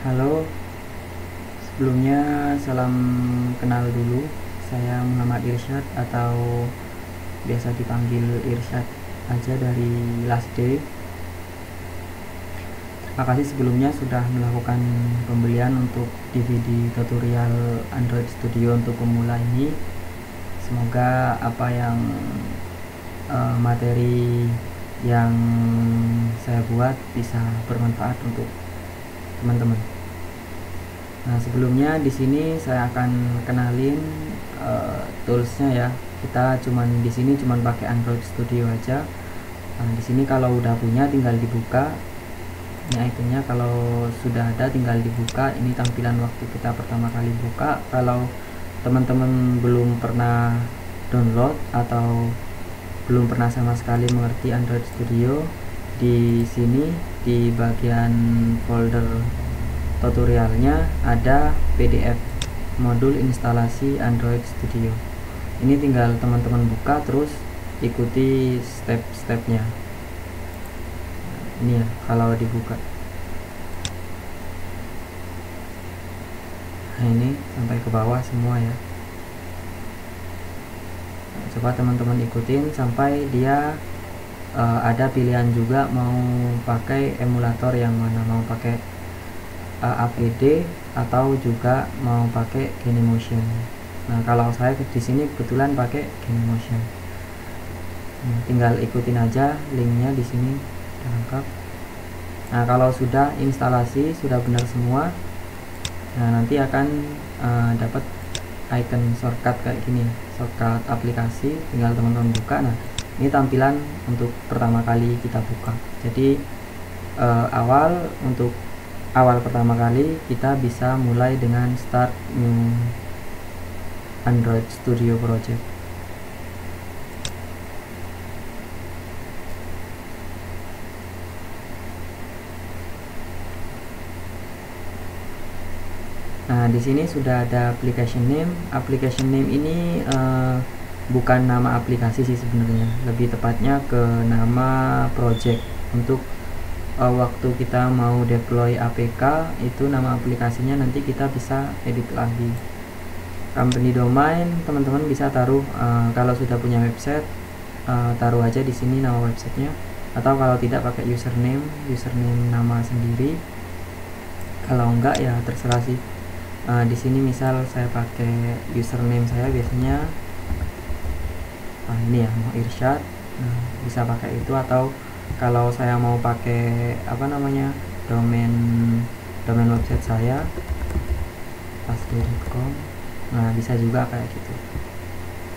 Halo, sebelumnya salam kenal dulu. Saya Muhammad Irsyad atau biasa dipanggil Irsyad aja dari Last Day. Terima kasih sebelumnya sudah melakukan pembelian untuk DVD tutorial Android Studio untuk pemula ini. Semoga apa yang materi yang saya buat bisa bermanfaat untuk teman-teman. Nah, sebelumnya di sini saya akan kenalin toolsnya ya. Kita di sini cuman pakai Android Studio aja. Nah, di sini kalau udah punya tinggal dibuka. Ini ikonnya kalau sudah ada tinggal dibuka. Ini tampilan waktu kita pertama kali buka. Kalau teman-teman belum pernah download atau belum pernah sama sekali mengerti Android Studio, di sini di bagian folder tutorialnya ada PDF modul instalasi Android Studio. Ini tinggal teman-teman buka terus ikuti step-stepnya. Ini ya kalau dibuka. Nah, ini sampai ke bawah semua ya. Nah, coba teman-teman ikutin sampai dia ada pilihan juga mau pakai emulator yang mana, mau pakai APD atau juga mau pakai Genymotion. Nah, kalau saya di sini kebetulan pakai Genymotion. Nah, tinggal ikutin aja linknya di sini lengkap. Nah, kalau sudah instalasi sudah benar semua, nah nanti akan dapat icon shortcut kayak gini, shortcut aplikasi. Tinggal teman-teman buka. Nah, ini tampilan untuk pertama kali kita buka. Jadi awal pertama kali kita bisa mulai dengan start new Android Studio project. Nah, di sini sudah ada application name. Application name ini bukan nama aplikasi sih sebenarnya, lebih tepatnya ke nama project. Untuk waktu kita mau deploy APK itu nama aplikasinya nanti kita bisa edit lagi. Company domain teman-teman bisa taruh kalau sudah punya website taruh aja di sini nama websitenya, atau kalau tidak pakai username nama sendiri. Kalau enggak ya terserah sih. Di sini misal saya pakai username saya biasanya ini ya, mau Irsyad. Nah, bisa pakai itu, atau kalau saya mau pakai domain website saya lastday.com, nah bisa juga kayak gitu.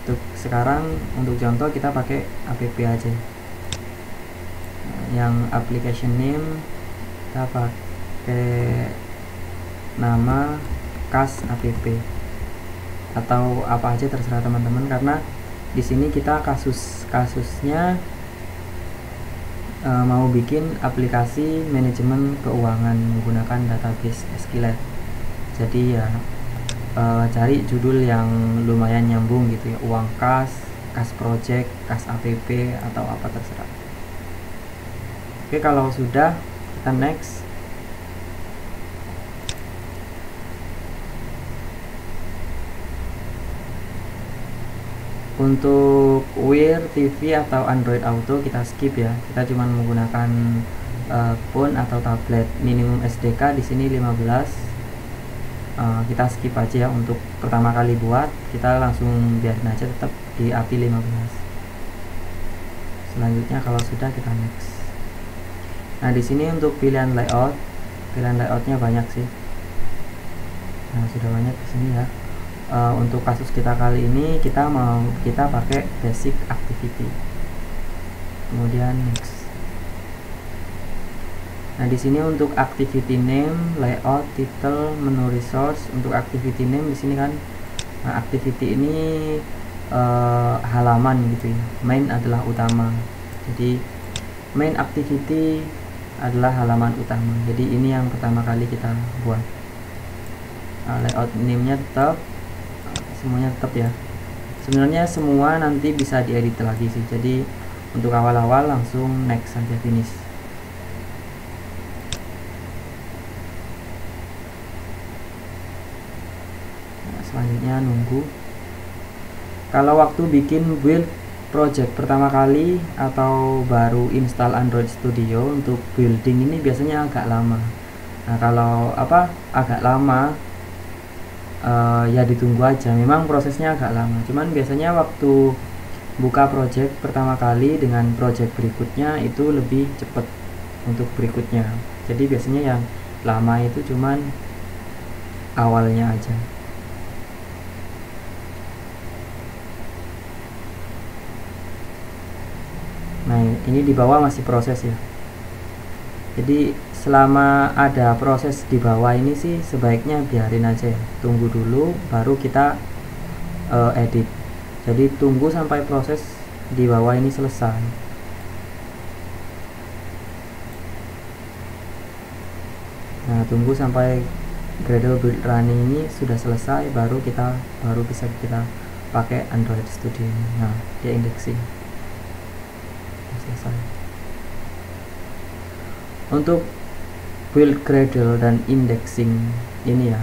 Untuk sekarang untuk contoh kita pakai app aja. Nah, yang application name kita pakai nama kas app atau apa aja terserah teman-teman, karena di sini kita kasusnya mau bikin aplikasi manajemen keuangan menggunakan database SQLite. Jadi ya cari judul yang lumayan nyambung gitu ya, uang kas project, kas app atau apa terserah. Oke, kalau sudah kita next. Untuk Wear TV atau Android Auto kita skip ya. Kita cuma menggunakan phone atau tablet. Minimum SDK di sini 15. Kita skip aja ya untuk pertama kali buat. Kita langsung biarin aja tetap di API 15. Selanjutnya kalau sudah kita next. Nah, di sini untuk pilihan layoutnya banyak sih. Nah, sudah banyak di sini ya. Untuk kasus kita kali ini kita pakai basic activity, kemudian next. Nah, di sini untuk activity name, layout, title, menu resource. Untuk activity name di sini kan activity ini halaman gitu ya, main adalah utama, jadi main activity adalah halaman utama. Jadi ini yang pertama kali kita buat. Layout name-nya tetap, semuanya tetap ya. Sebenarnya semua nanti bisa diedit lagi sih, jadi untuk awal-awal langsung next saja, finish. selanjutnya nunggu. Kalau waktu bikin build project pertama kali atau baru install Android Studio untuk building ini biasanya agak lama. Nah, kalau agak lama, ya ditunggu aja. Memang prosesnya agak lama, cuman biasanya waktu buka project pertama kali dengan project berikutnya itu lebih cepat untuk berikutnya. Jadi biasanya yang lama itu cuman awalnya aja. Nah, ini di bawah masih proses ya. Jadi selama ada proses di bawah ini sih sebaiknya biarin aja ya. Tunggu dulu baru kita edit. Jadi tunggu sampai proses di bawah ini selesai. Nah, tunggu sampai Gradle build running ini sudah selesai baru bisa kita pakai Android Studio. Nah, dia indexing selesai. Untuk build Gradle dan indexing ini ya,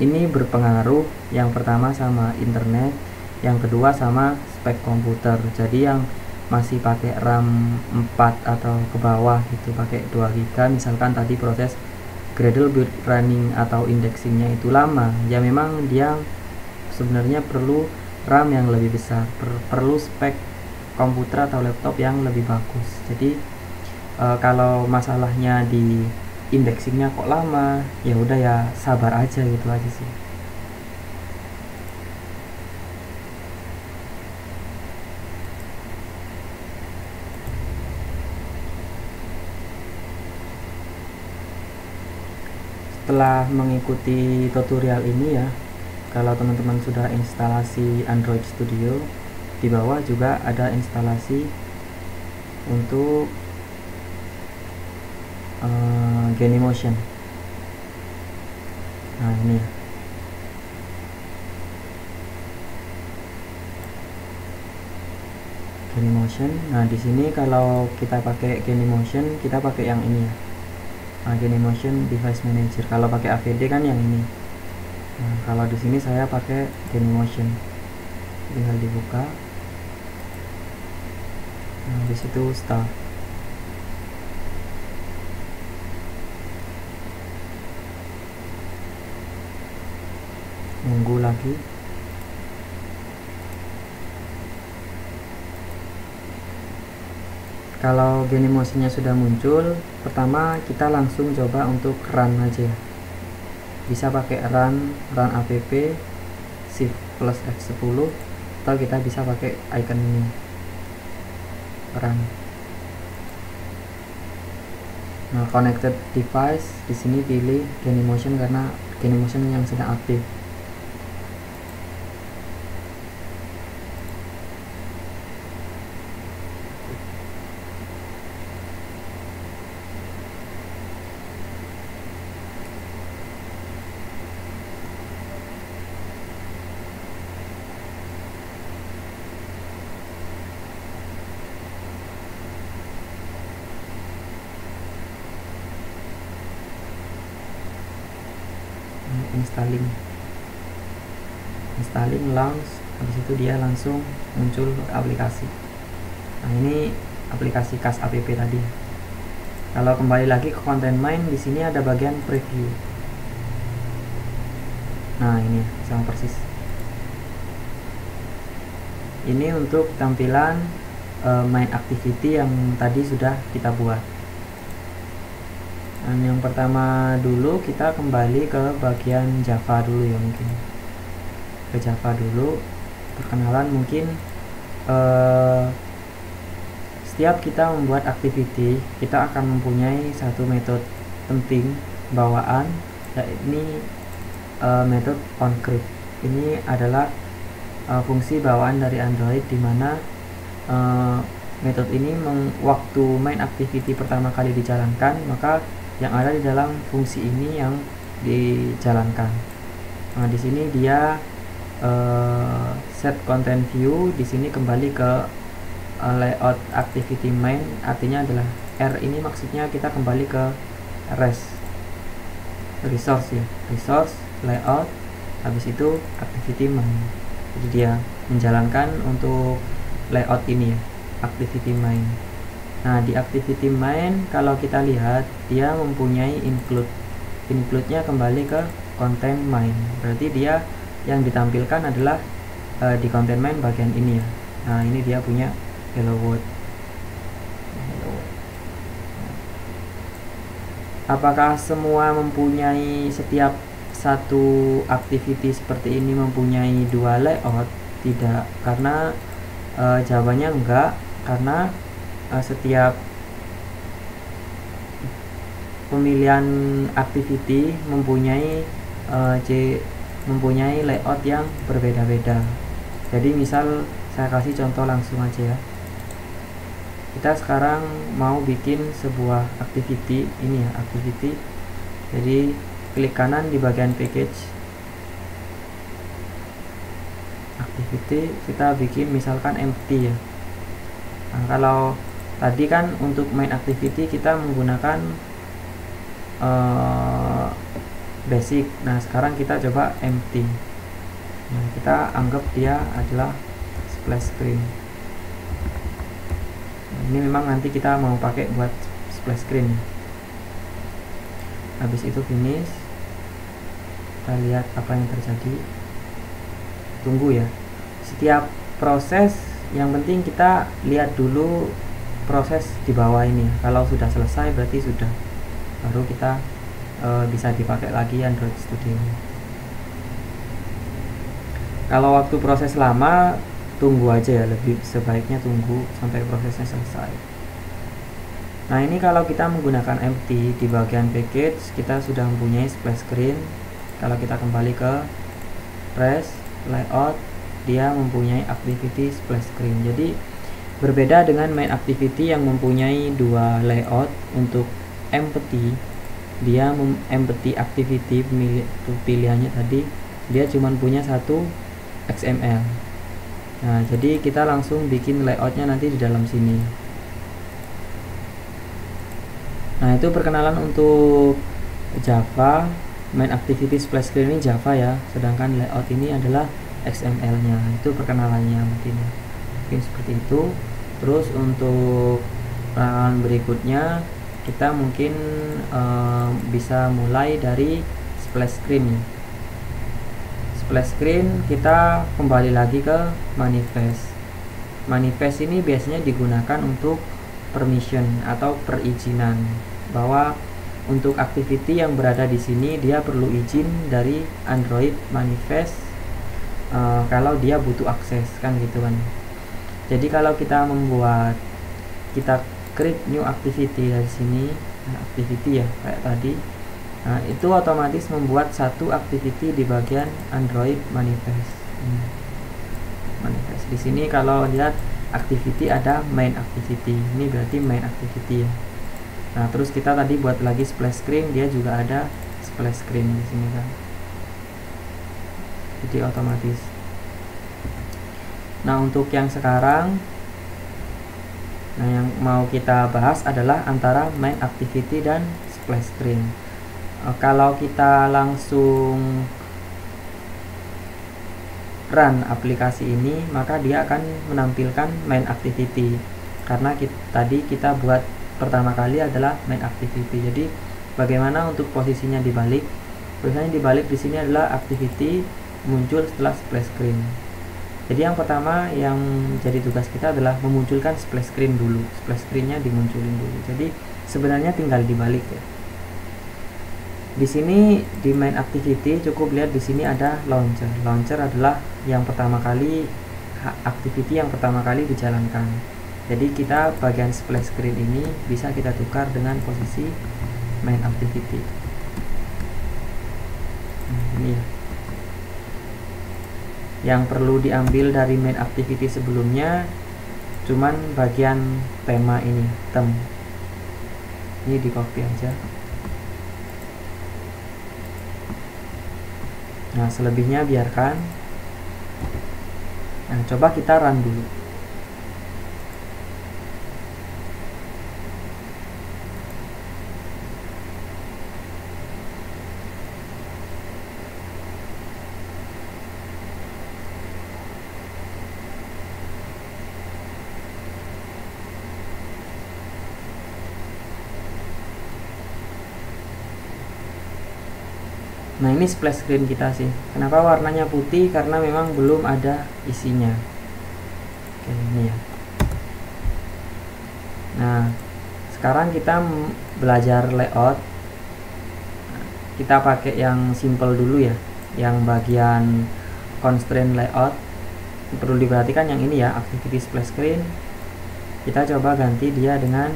ini berpengaruh yang pertama sama internet, yang kedua sama spek komputer. Jadi yang masih pakai RAM 4 atau ke bawah gitu, pakai 2 GB misalkan, tadi proses Gradle build running atau indexingnya itu lama ya, memang dia sebenarnya perlu RAM yang lebih besar, perlu spek komputer atau laptop yang lebih bagus. Jadi kalau masalahnya di indexingnya kok lama, ya udah ya sabar aja gitu aja sih. Setelah mengikuti tutorial ini ya, kalau teman-teman sudah instalasi Android Studio, di bawah juga ada instalasi untuk Genymotion. Nah, ini ya. Genymotion. Nah, di sini kalau kita pakai Genymotion, kita pakai yang ini ya. Nah, Genymotion Device Manager. Kalau pakai AVD kan yang ini. Nah, kalau di sini saya pakai Genymotion. Tinggal dibuka. Nah, di situ start. Nunggu lagi. Kalau Genymotionnya sudah muncul, pertama kita langsung coba untuk run aja. Bisa pakai run app shift plus F10, atau kita bisa pakai icon ini run. Nah, connected device, di sini pilih Genymotion karena Genymotion yang sedang aktif. installing launch, habis itu dia langsung muncul aplikasi. Nah, ini aplikasi CAS app tadi. Kalau kembali lagi ke content main, di sini ada bagian preview. Nah, ini sama persis. Ini untuk tampilan main activity yang tadi sudah kita buat. Dan yang pertama dulu kita kembali ke bagian Java dulu ya, mungkin ke Java dulu, perkenalan. Mungkin setiap kita membuat activity, kita akan mempunyai satu metode penting bawaan, yakni metode onCreate. Ini adalah fungsi bawaan dari Android, dimana metode ini waktu main activity pertama kali dijalankan, maka yang ada di dalam fungsi ini yang dijalankan. Nah, di sini dia set content view, di sini kembali ke layout activity main, artinya adalah R ini maksudnya kita kembali ke resource ya, resource layout, habis itu activity main. Jadi dia menjalankan untuk layout ini ya, activity main. Nah, di activity main kalau kita lihat dia mempunyai include-nya kembali ke content main. Berarti dia yang ditampilkan adalah di content main bagian ini ya. Nah, ini dia punya hello world. Apakah semua mempunyai setiap satu activity seperti ini mempunyai dua layout? Tidak, karena jawabannya enggak, karena setiap pemilihan activity mempunyai layout yang berbeda-beda. Jadi misal saya kasih contoh langsung aja ya. Kita sekarang mau bikin sebuah activity, ini ya activity. Jadi klik kanan di bagian package, activity, kita bikin misalkan empty ya. Nah, kalau tadi kan untuk main activity kita menggunakan basic. Nah, sekarang kita coba empty. Nah, kita anggap dia adalah splash screen. Nah, ini memang nanti kita mau pakai buat splash screen. Habis itu finish. Kita lihat apa yang terjadi. Tunggu ya. Setiap proses yang penting kita lihat dulu proses di bawah ini. Kalau sudah selesai berarti sudah, baru kita bisa dipakai lagi Android Studio. Kalau waktu proses lama, tunggu aja ya, lebih sebaiknya tunggu sampai prosesnya selesai. Nah, ini kalau kita menggunakan empty di bagian package, kita sudah mempunyai splash screen. Kalau kita kembali ke press layout, dia mempunyai activity splash screen. Jadi berbeda dengan main activity yang mempunyai dua layout. Untuk empty, dia empty activity pilihannya tadi dia cuma punya satu XML. Nah, jadi kita langsung bikin layoutnya nanti di dalam sini. Nah, itu perkenalan untuk Java. Main activity splash screen ini Java ya, sedangkan layout ini adalah XML nya. Itu perkenalannya mungkin seperti itu. Terus untuk perkenalan berikutnya kita mungkin bisa mulai dari splash screen ya. Splash screen kita kembali lagi ke manifest. Manifest ini biasanya digunakan untuk permission atau perizinan, bahwa untuk activity yang berada di sini dia perlu izin dari Android manifest kalau dia butuh akses, kan gitu kan. Jadi kalau kita create new activity dari sini, activity ya kayak tadi. Nah, itu otomatis membuat satu activity di bagian Android manifest. Manifest di sini kalau lihat activity ada main activity. Ini berarti main activity ya. Nah, terus kita tadi buat lagi splash screen, dia juga ada splash screen di sini kan. Jadi otomatis. Nah, untuk yang sekarang, nah yang mau kita bahas adalah antara main activity dan splash screen. Kalau kita langsung run aplikasi ini, maka dia akan menampilkan main activity karena tadi kita buat pertama kali adalah main activity. Jadi bagaimana untuk posisinya dibalik? Posisinya dibalik di sini adalah activity muncul setelah splash screen. Jadi yang pertama yang jadi tugas kita adalah memunculkan splash screen dulu. Splash screennya dimunculin dulu. Jadi sebenarnya tinggal dibalik ya. Di sini di main activity cukup lihat di sini ada launcher. Launcher adalah yang pertama kali activity yang pertama kali dijalankan. Jadi kita bagian splash screen ini bisa kita tukar dengan posisi main activity. Ini ya. Yang perlu diambil dari main activity sebelumnya cuman bagian tema ini, theme. Ini di copy aja. Nah, selebihnya biarkan. Nah, coba kita run dulu. Nah, ini splash screen kita sih. Kenapa warnanya putih? Karena memang belum ada isinya. Oke, ini ya. Nah, sekarang kita belajar layout. Kita pakai yang simple dulu ya, yang bagian constraint layout. Perlu diperhatikan yang ini ya, activity splash screen. Kita coba ganti dia dengan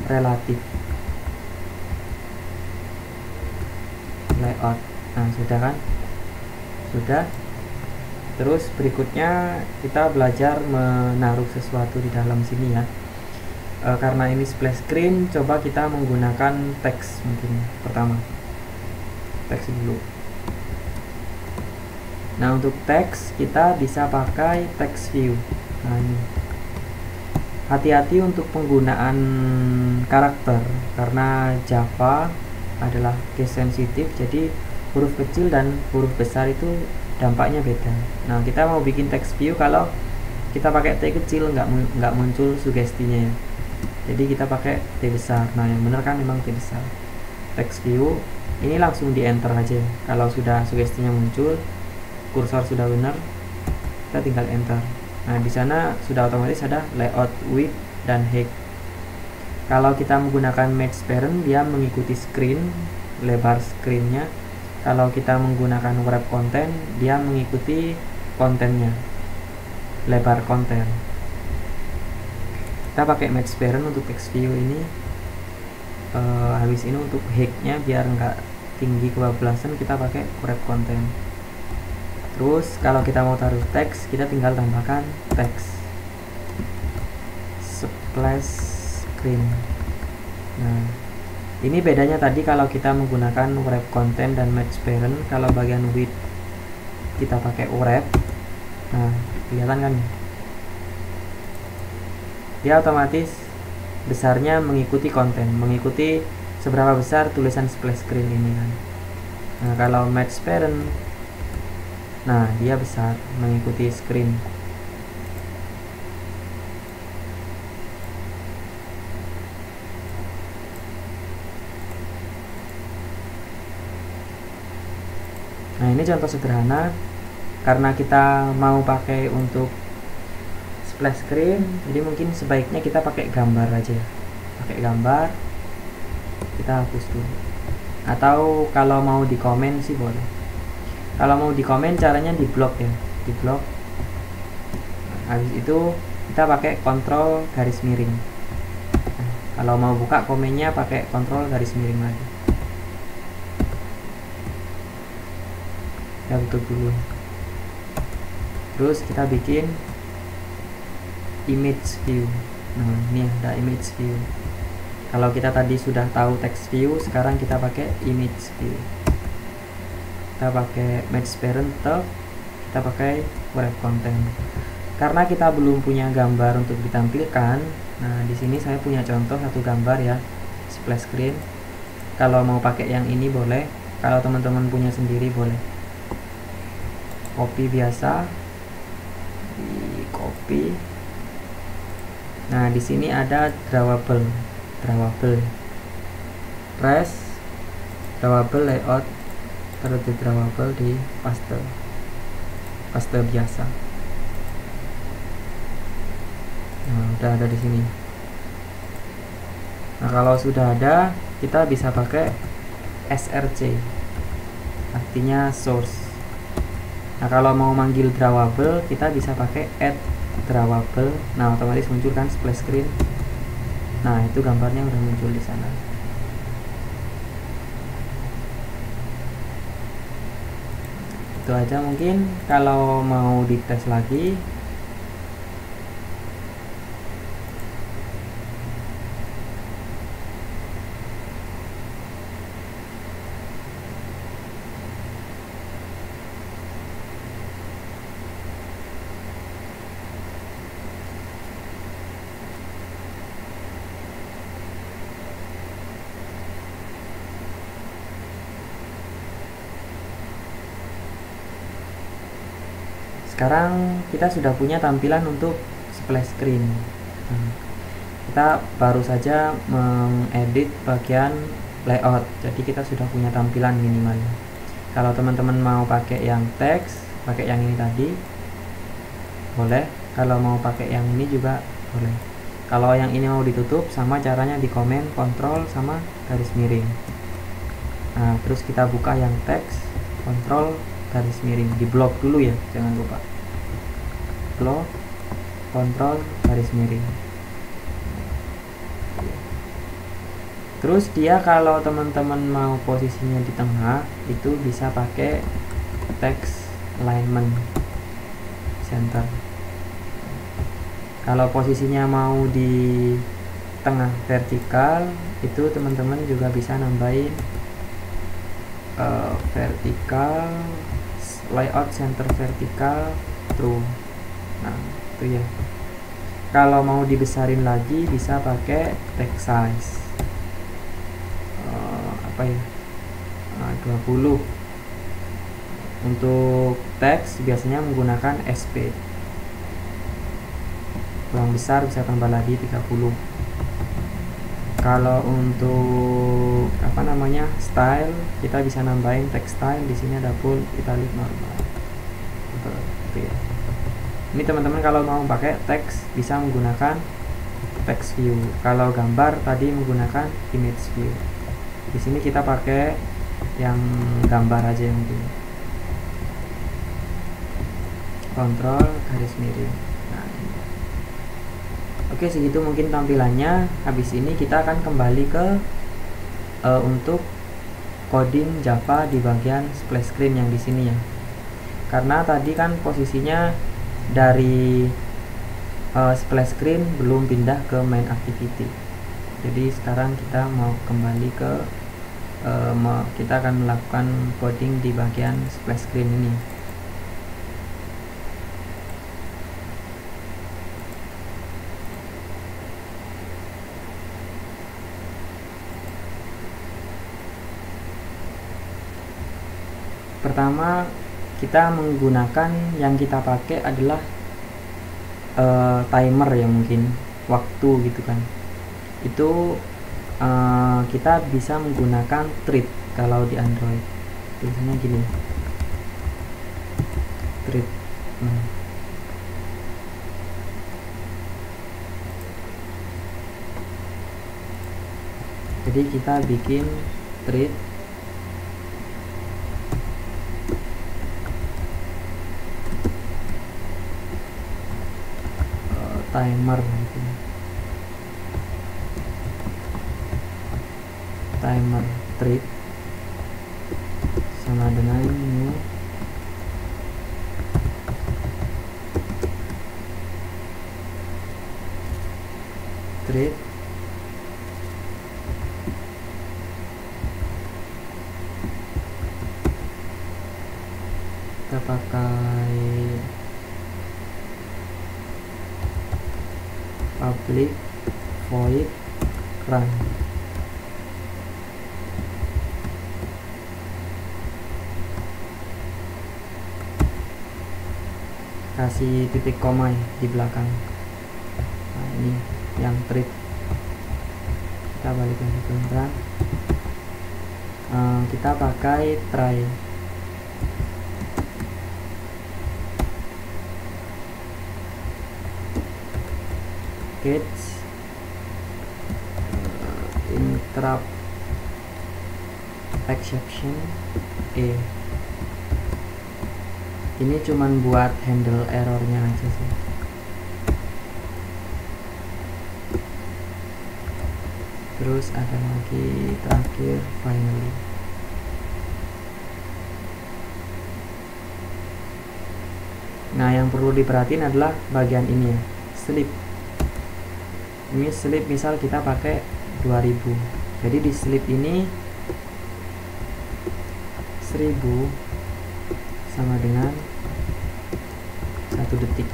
relatif layout. Nah, sudah kan? Sudah. Terus berikutnya kita belajar menaruh sesuatu di dalam sini ya. Karena ini splash screen, coba kita menggunakan teks mungkin pertama. Teks dulu. Nah, untuk teks kita bisa pakai text view. Nah, ini. Hati-hati untuk penggunaan karakter karena Java adalah case sensitif, jadi huruf kecil dan huruf besar itu dampaknya beda. Nah, kita mau bikin text view, kalau kita pakai T kecil nggak muncul sugestinya ya. Jadi kita pakai T besar. Nah, yang benar kan memang T besar. Text view ini langsung di enter aja. Kalau sudah sugestinya muncul, kursor sudah benar, kita tinggal enter. Nah, di sana sudah otomatis ada layout, width, dan height. Kalau kita menggunakan match parent, dia mengikuti screen, lebar screennya. Kalau kita menggunakan wrap content, dia mengikuti kontennya, lebar konten. Kita pakai match parent untuk text view ini. Habis ini untuk height-nya biar nggak tinggi kebablasan, kita pakai wrap content. Terus kalau kita mau taruh teks, kita tinggal tambahkan teks splash screen. Nah, ini bedanya tadi kalau kita menggunakan wrap content dan match parent. Kalau bagian width kita pakai wrap. Nah, kelihatan kan? Dia otomatis besarnya mengikuti konten, mengikuti seberapa besar tulisan splash screen ini kan. Nah, kalau match parent, nah dia besar mengikuti screen. Nah, ini contoh sederhana. Karena kita mau pakai untuk splash screen, jadi mungkin sebaiknya kita pakai gambar aja. Pakai gambar, kita hapus dulu. Atau kalau mau di komen sih boleh. Kalau mau di komen caranya di blok ya, di blok. Nah, habis itu kita pakai kontrol garis miring. Nah, kalau mau buka komennya pakai kontrol garis miring lagi. Kita tutup dulu. Terus kita bikin image view. Nah, ini ada image view. Kalau kita tadi sudah tahu text view, sekarang kita pakai image view. Kita pakai match parent, kita pakai wrap content. Karena kita belum punya gambar untuk ditampilkan, nah di sini saya punya contoh satu gambar ya, splash screen. Kalau mau pakai yang ini boleh, kalau teman-teman punya sendiri boleh. Copy biasa, di copy. Nah, di sini ada drawable, press, drawable layout, taruh di drawable, di paste biasa. Nah, udah ada di sini. Nah, kalau sudah ada, kita bisa pakai src, artinya source. Nah, kalau mau manggil drawable, kita bisa pakai add drawable. Nah, otomatis muncul kan splash screen. Nah, itu gambarnya udah muncul di sana. Itu aja mungkin. Kalau mau dites lagi, sekarang kita sudah punya tampilan untuk splash screen. Kita baru saja mengedit bagian layout, jadi kita sudah punya tampilan minimal. Kalau teman-teman mau pakai yang teks, pakai yang ini tadi boleh. Kalau mau pakai yang ini juga boleh. Kalau yang ini mau ditutup, sama caranya di komen kontrol sama garis miring. Nah, terus kita buka yang teks, kontrol garis miring, di blok dulu ya, jangan lupa blok, kontrol garis miring. Terus dia kalau teman-teman mau posisinya di tengah, itu bisa pakai text alignment center. Kalau posisinya mau di tengah vertikal, itu teman-teman juga bisa nambahin vertikal layout center vertikal true. Nah, itu ya. Kalau mau dibesarin lagi bisa pakai text size apa ya, 20. Untuk teks biasanya menggunakan SP. Kurang besar bisa tambah lagi 30. Kalau untuk style, kita bisa nambahin text style. Di sini ada bold, italic, normal. Gitu ya. Ini teman-teman kalau mau pakai teks bisa menggunakan text view. Kalau gambar tadi menggunakan image view. Di sini kita pakai yang gambar aja mungkin. Kontrol garis miring. Nah, ini. Oke, segitu mungkin tampilannya. Habis ini kita akan kembali ke untuk coding Java di bagian splash screen yang di sini ya. Karena tadi kan posisinya dari splash screen belum pindah ke main activity. Jadi sekarang kita mau kembali ke kita akan melakukan coding di bagian splash screen ini. Pertama kita menggunakan, yang kita pakai adalah timer ya, mungkin waktu gitu kan. Itu kita bisa menggunakan treat kalau di Android. Biasanya gini, treat. Jadi kita bikin treat timer gitu. Timer treat sama dengan new treat kita pakai public void run. Kasih titik koma ya di belakang. Nah, ini yang treat. Kita balikin ke run. Kita pakai try. Catch interrupt exception ini cuman buat handle errornya aja sih. Terus ada lagi terakhir finally. Nah, yang perlu diperhatiin adalah bagian ini ya, sleep. Ini sleep misal kita pakai 2000. Jadi di sleep ini 1000 sama dengan 1 detik.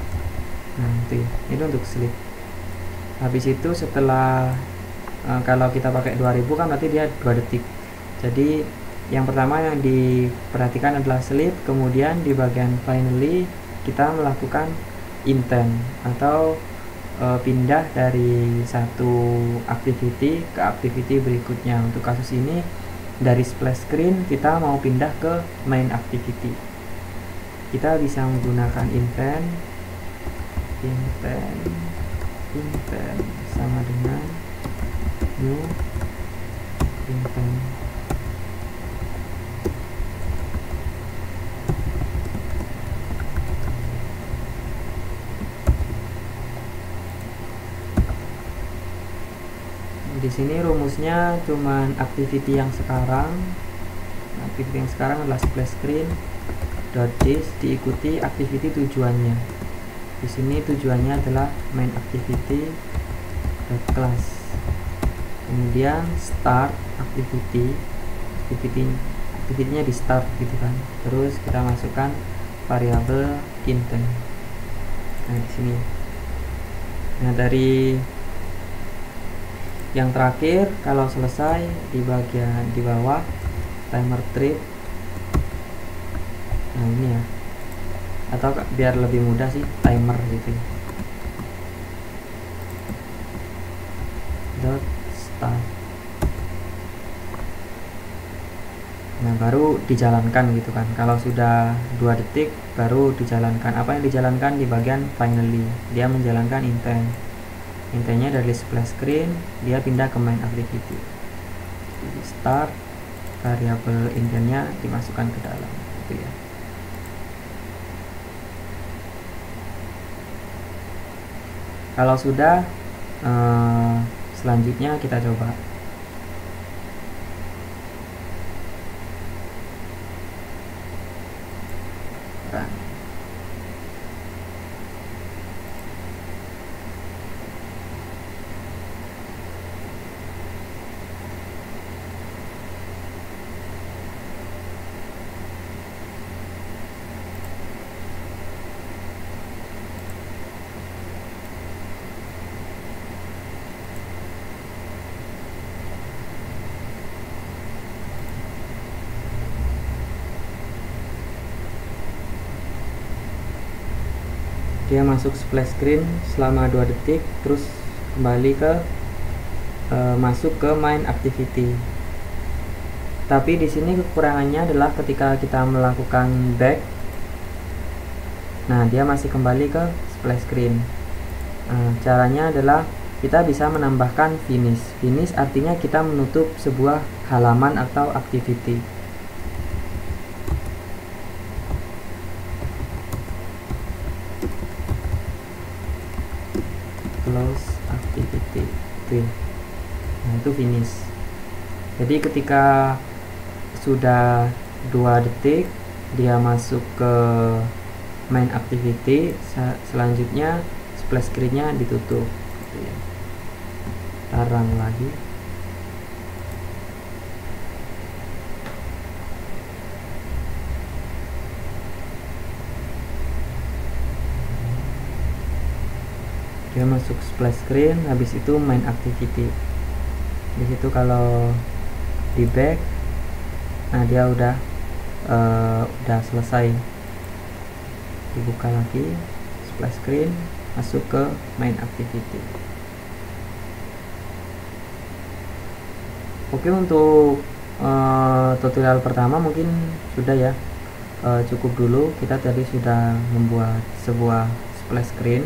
Nah, itu ya. Itu untuk sleep. Habis itu setelah kalau kita pakai 2000 kan berarti dia 2 detik. Jadi yang pertama yang diperhatikan adalah sleep, kemudian di bagian finally kita melakukan intent atau pindah dari satu activity ke activity berikutnya. Untuk kasus ini dari splash screen kita mau pindah ke main activity, kita bisa menggunakan intent sama dengan new intent. Di sini rumusnya cuman activity yang sekarang. Activity yang sekarang adalah splash screen .this diikuti activity tujuannya. Di sini tujuannya adalah main activity .class. Kemudian start activity-nya di start gitu kan. Terus kita masukkan variabel intent. Nah, di sini. Nah, dari yang terakhir, kalau selesai di bagian di bawah timer trip. Nah, ini ya, atau biar lebih mudah sih timer gitu ya. Dot start. Nah, baru dijalankan gitu kan. Kalau sudah 2 detik baru dijalankan. Apa yang dijalankan di bagian finally, dia menjalankan intent. Intentnya dari splash screen dia pindah ke main activity. Jadi start, variabel intentnya dimasukkan ke dalam gitu ya. Kalau sudah, selanjutnya kita coba. Run. Dia masuk splash screen selama 2 detik, terus kembali ke masuk ke main activity. Tapi di sini kekurangannya adalah ketika kita melakukan back, nah dia masih kembali ke splash screen. Caranya adalah kita bisa menambahkan finish. Finish artinya kita menutup sebuah halaman atau activity. Close activity. Nah, itu finish. Jadi ketika sudah 2 detik dia masuk ke main activity, selanjutnya splash screen-nya ditutup gitu ya. Tarang lagi. Dia masuk splash screen, habis itu main activity. Di situ kalau di back, nah dia udah selesai. Dibuka lagi splash screen, masuk ke main activity. Oke, untuk tutorial pertama mungkin sudah ya, cukup dulu. Kita tadi sudah membuat sebuah splash screen,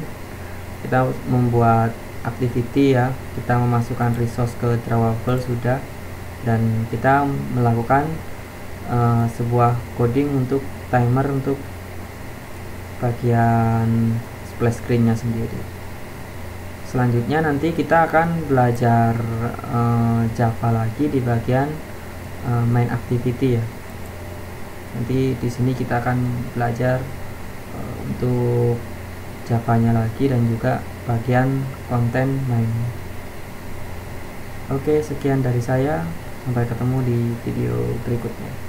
kita membuat activity ya, kita memasukkan resource ke drawable sudah, dan kita melakukan sebuah coding untuk timer untuk bagian splash screen-nya sendiri. Selanjutnya nanti kita akan belajar Java lagi di bagian main activity ya. Nanti di sini kita akan belajar untuk Java-nya lagi dan juga bagian konten main. Oke, sekian dari saya. Sampai ketemu di video berikutnya.